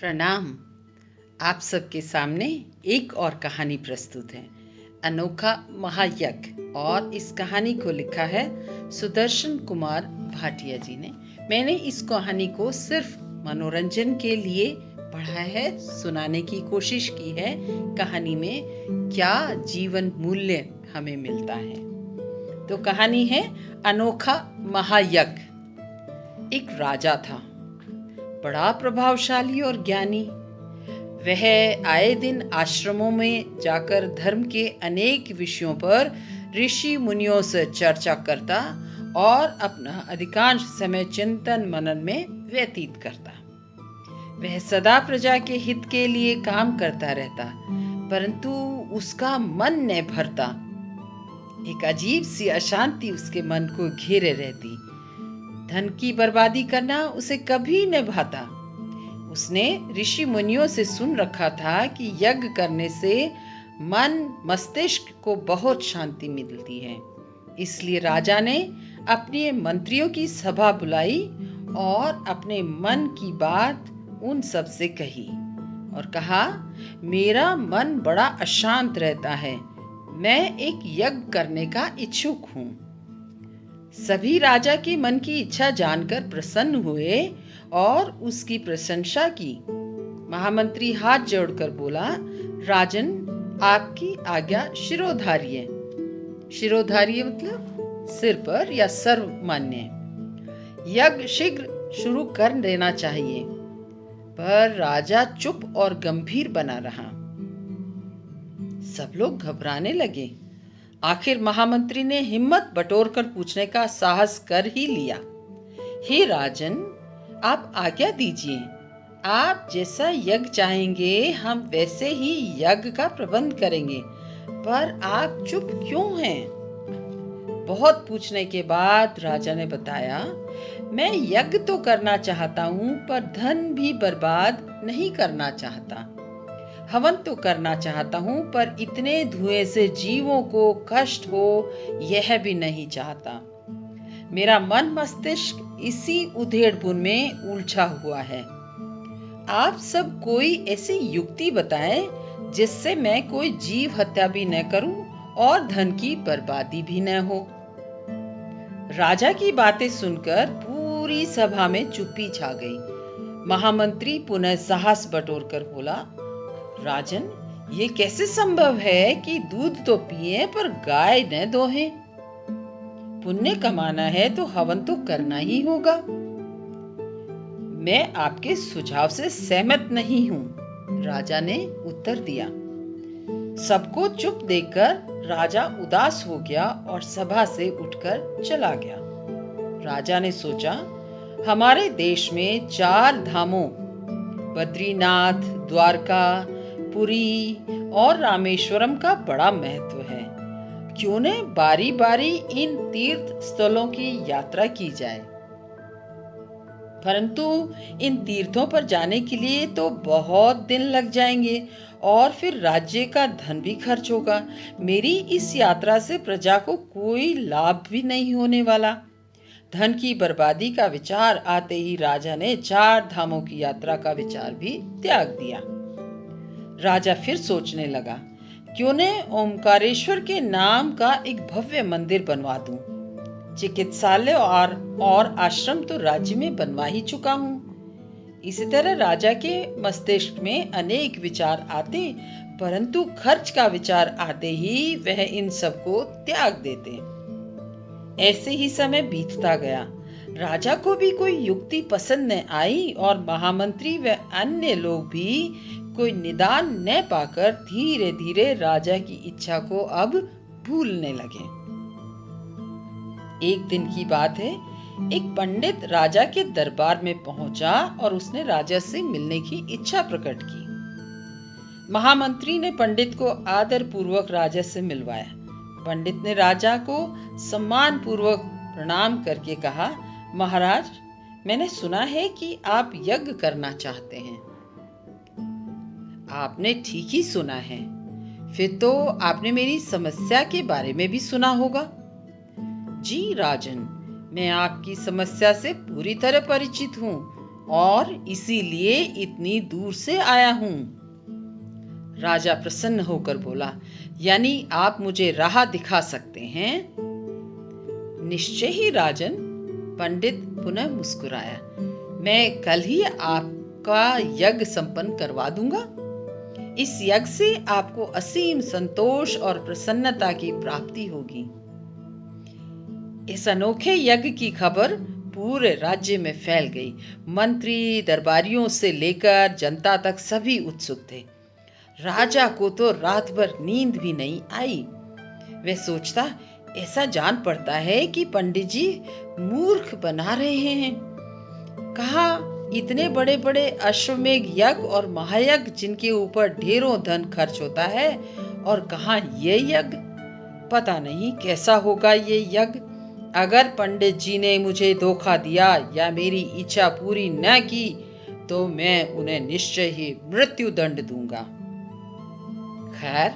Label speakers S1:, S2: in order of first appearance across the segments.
S1: प्रणाम। आप सबके सामने एक और कहानी प्रस्तुत है, अनोखा महायज्ञ। और इस कहानी को लिखा है सुदर्शन कुमार भाटिया जी ने। मैंने इस कहानी को सिर्फ मनोरंजन के लिए पढ़ा है, सुनाने की कोशिश की है। कहानी में क्या जीवन मूल्य हमें मिलता है। तो कहानी है अनोखा महायज्ञ। एक राजा था, बड़ा प्रभावशाली और ज्ञानी। वह आए दिन आश्रमों में जाकर धर्म के अनेक विषयों पर ऋषि मुनियों से चर्चा करता और अपना अधिकांश समय चिंतन मनन में व्यतीत करता। वह सदा प्रजा के हित के लिए काम करता रहता, परंतु उसका मन न भरता। एक अजीब सी अशांति उसके मन को घेरे रहती। धन की बर्बादी करना उसे कभी न भाता। उसने ऋषि मुनियों से सुन रखा था कि यज्ञ करने से मन मस्तिष्क को बहुत शांति मिलती है। इसलिए राजा ने अपने मंत्रियों की सभा बुलाई और अपने मन की बात उन सब से कही और कहा, मेरा मन बड़ा अशांत रहता है, मैं एक यज्ञ करने का इच्छुक हूँ। सभी राजा के मन की इच्छा जानकर प्रसन्न हुए और उसकी प्रशंसा की। महामंत्री हाथ जोड़कर बोला, राजन, आपकी आज्ञा शिरोधार्य। शिरोधार्य मतलब सिर पर या सर्वमान्य। यज्ञ शीघ्र शुरू कर देना चाहिए। पर राजा चुप और गंभीर बना रहा। सब लोग घबराने लगे। आखिर महामंत्री ने हिम्मत बटोरकर पूछने का साहस कर ही लिया, हे राजन, आप आज्ञा दीजिए। आप जैसा यज्ञ चाहेंगे हम वैसे ही यज्ञ का प्रबंध करेंगे, पर आप चुप क्यों हैं? बहुत पूछने के बाद राजा ने बताया, मैं यज्ञ तो करना चाहता हूँ, पर धन भी बर्बाद नहीं करना चाहता। हवन तो करना चाहता हूँ, पर इतने धुएं से जीवों को कष्ट हो यह भी नहीं चाहता। मेरा मन मस्तिष्क इसी उधेड़-बुन में उलझा हुआ है। आप सब कोई ऐसी युक्ति बताएं जिससे मैं कोई जीव हत्या भी न करूं और धन की बर्बादी भी न हो। राजा की बातें सुनकर पूरी सभा में चुप्पी छा गई। महामंत्री पुनः साहस बटोरकर बोला, राजन, ये कैसे संभव है कि दूध तो पिए पर गाय न दोहे? पुण्य कमाना है तो हवन तो करना ही होगा। मैं आपके सुझाव से सहमत नहीं हूँ, राजा ने उत्तर दिया। सबको चुप देखकर राजा उदास हो गया और सभा से उठकर चला गया। राजा ने सोचा, हमारे देश में 4 धामों बद्रीनाथ, द्वारका, पुरी और रामेश्वरम का बड़ा महत्व है। क्यों न बारी बारी इन तीर्थ स्थलों की यात्रा की जाए। परंतु इन तीर्थों पर जाने के लिए तो बहुत दिन लग जाएंगे और फिर राज्य का धन भी खर्च होगा। मेरी इस यात्रा से प्रजा को कोई लाभ भी नहीं होने वाला। धन की बर्बादी का विचार आते ही राजा ने 4 धामों की यात्रा का विचार भी त्याग दिया। राजा फिर सोचने लगा, क्यों न ओमकारेश्वर के नाम का एक भव्य मंदिर बनवा दूं। चिकित्सालय और आश्रम तो राज्य में बनवा ही चुका हूँ। इसी तरह राजा के मस्तिष्क में अनेक विचार आते, परंतु खर्च का विचार आते ही वह इन सब को त्याग देते। ऐसे ही समय बीतता गया। राजा को भी कोई युक्ति पसंद न आई और महामंत्री व अन्य लोग भी कोई निदान न पाकर धीरे धीरे राजा की इच्छा को अब भूलने लगे। एक दिन की बात है, एक पंडित राजा के दरबार में पहुंचा और उसने राजा से मिलने की इच्छा प्रकट की। महामंत्री ने पंडित को आदर पूर्वक राजा से मिलवाया। पंडित ने राजा को सम्मान पूर्वक प्रणाम करके कहा, महाराज, मैंने सुना है कि आप यज्ञ करना चाहते हैं। आपने ठीक ही सुना है। फिर तो आपने मेरी समस्या के बारे में भी सुना होगा। जी राजन, मैं आपकी समस्या से पूरी तरह परिचित हूँ और इसीलिए इतनी दूर से आया हूं। राजा प्रसन्न होकर बोला, यानी आप मुझे राह दिखा सकते हैं? निश्चय ही राजन, पंडित पुनः मुस्कुराया। मैं कल ही आपका यज्ञ संपन्न करवा दूंगा। इस यज्ञ से आपको असीम संतोष और प्रसन्नता की प्राप्ति होगी। इस अनोखे यज्ञ की खबर पूरे राज्य में फैल गई। मंत्री, दरबारियों से लेकर जनता तक सभी उत्सुक थे। राजा को तो रात भर नींद भी नहीं आई। वह सोचता, ऐसा जान पड़ता है कि पंडित जी मूर्ख बना रहे हैं। कहा इतने बड़े बड़े अश्वमेध यज्ञ और महायज्ञ जिनके ऊपर ढेरों धन खर्च होता है, और कहा ये यज्ञ। पता नहीं कैसा होगा ये यज्ञ। अगर पंडित जी ने मुझे धोखा दिया या मेरी इच्छा पूरी न की तो मैं उन्हें निश्चय ही मृत्यु दंड दूंगा। खैर,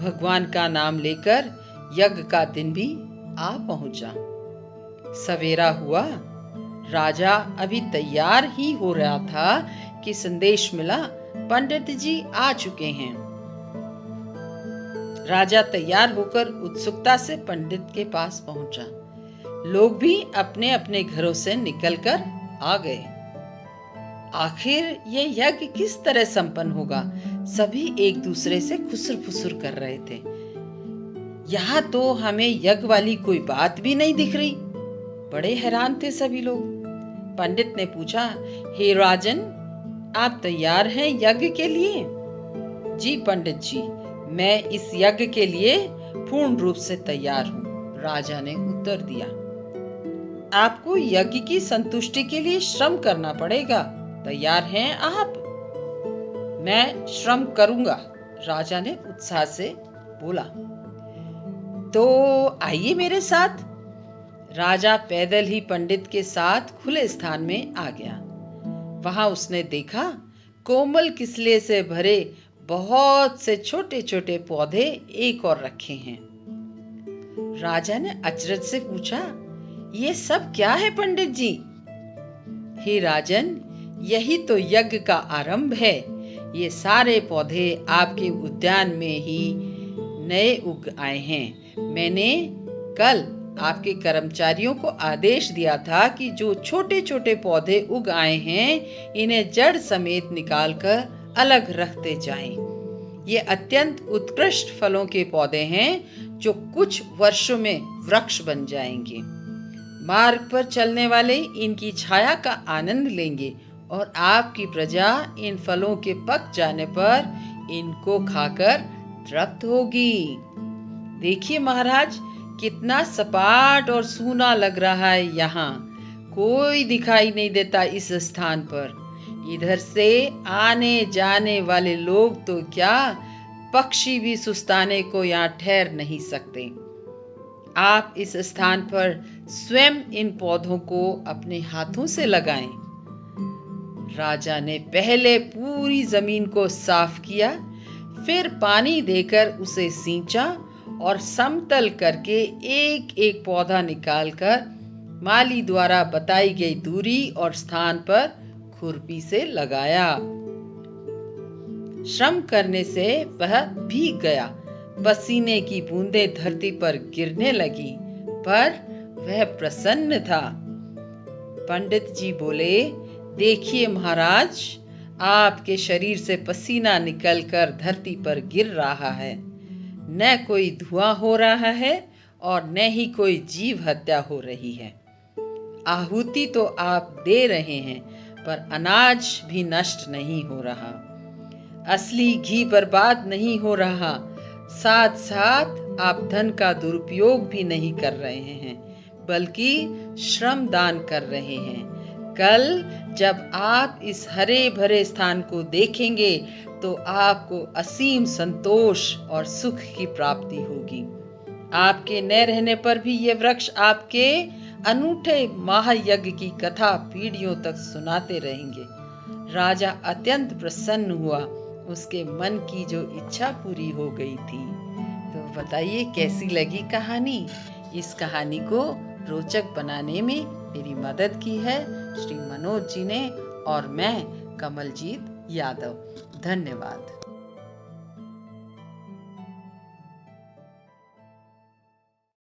S1: भगवान का नाम लेकर यज्ञ का दिन भी आ पहुंचा। सवेरा हुआ। राजा अभी तैयार ही हो रहा था कि संदेश मिला, पंडित जी आ चुके हैं। राजा तैयार होकर उत्सुकता से पंडित के पास पहुंचा। लोग भी अपने अपने घरों से निकलकर आ गए। आखिर ये यज्ञ किस तरह संपन्न होगा? सभी एक दूसरे से खुसर फुसर कर रहे थे। यहाँ तो हमें यज्ञ वाली कोई बात भी नहीं दिख रही। बड़े हैरान थे सभी लोग। पंडित ने पूछा, हे राजन, आप तैयार हैं यज्ञ के लिए? जी पंडित जी, मैं इस यज्ञ के लिए पूर्ण रूप से तैयार हूँ, राजा ने उत्तर दिया। आपको यज्ञ की संतुष्टि के लिए श्रम करना पड़ेगा। तैयार हैं आप? मैं श्रम करूंगा, राजा ने उत्साह से बोला। तो आइए मेरे साथ। राजा पैदल ही पंडित के साथ खुले स्थान में आ गया। वहां उसने देखा कोमल किसले से भरे बहुत से छोटे छोटे पौधे एक और रखे हैं। राजा ने अचरज से पूछा, ये सब क्या है पंडित जी? हे राजन, यही तो यज्ञ का आरंभ है। ये सारे पौधे आपके उद्यान में ही नए उग आए हैं। मैंने कल आपके कर्मचारियों को आदेश दिया था कि जो छोटे छोटे पौधे उग आए हैं इन्हें जड़ समेत निकालकर अलग रखते जाएं। ये अत्यंत उत्कृष्ट फलों के पौधे हैं जो कुछ वर्षों में वृक्ष बन जाएंगे। मार्ग पर चलने वाले इनकी छाया का आनंद लेंगे और आपकी प्रजा इन फलों के पक जाने पर इनको खाकर तृप्त होगी। देखिए महाराज, कितना सपाट और सूना लग रहा है। यहाँ कोई दिखाई नहीं देता इस स्थान पर। इधर से आने जाने वाले लोग तो क्या, पक्षी भी सुस्ताने को यहाँ ठहर नहीं सकते। आप इस स्थान पर स्वयं इन पौधों को अपने हाथों से लगाएं। राजा ने पहले पूरी जमीन को साफ किया, फिर पानी देकर उसे सींचा और समतल करके एक एक पौधा निकालकर माली द्वारा बताई गई दूरी और स्थान पर खुरपी से लगाया। श्रम करने से वह भीग गया। पसीने की बूंदें धरती पर गिरने लगी, पर वह प्रसन्न था। पंडित जी बोले, देखिए महाराज, आपके शरीर से पसीना निकलकर धरती पर गिर रहा है। न कोई धुआं हो रहा है और न ही कोई जीव हत्या हो रही है। आहुति तो आप दे रहे हैं, पर अनाज भी नष्ट नहीं हो रहा। असली घी बर्बाद नहीं हो रहा। साथ साथ आप धन का दुरुपयोग भी नहीं कर रहे हैं, बल्कि श्रम दान कर रहे हैं। कल जब आप इस हरे भरे स्थान को देखेंगे तो आपको असीम संतोष और सुख की प्राप्ति होगी। आपके न रहने पर भी ये वृक्ष आपके अनूठे महायज्ञ की कथा पीढ़ियों तक सुनाते रहेंगे। राजा अत्यंत प्रसन्न हुआ। उसके मन की जो इच्छा पूरी हो गई थी। तो बताइए कैसी लगी कहानी? इस कहानी को रोचक बनाने में मेरी मदद की है श्री मनोज जी ने और मैं कमलजीत यादव। धन्यवाद।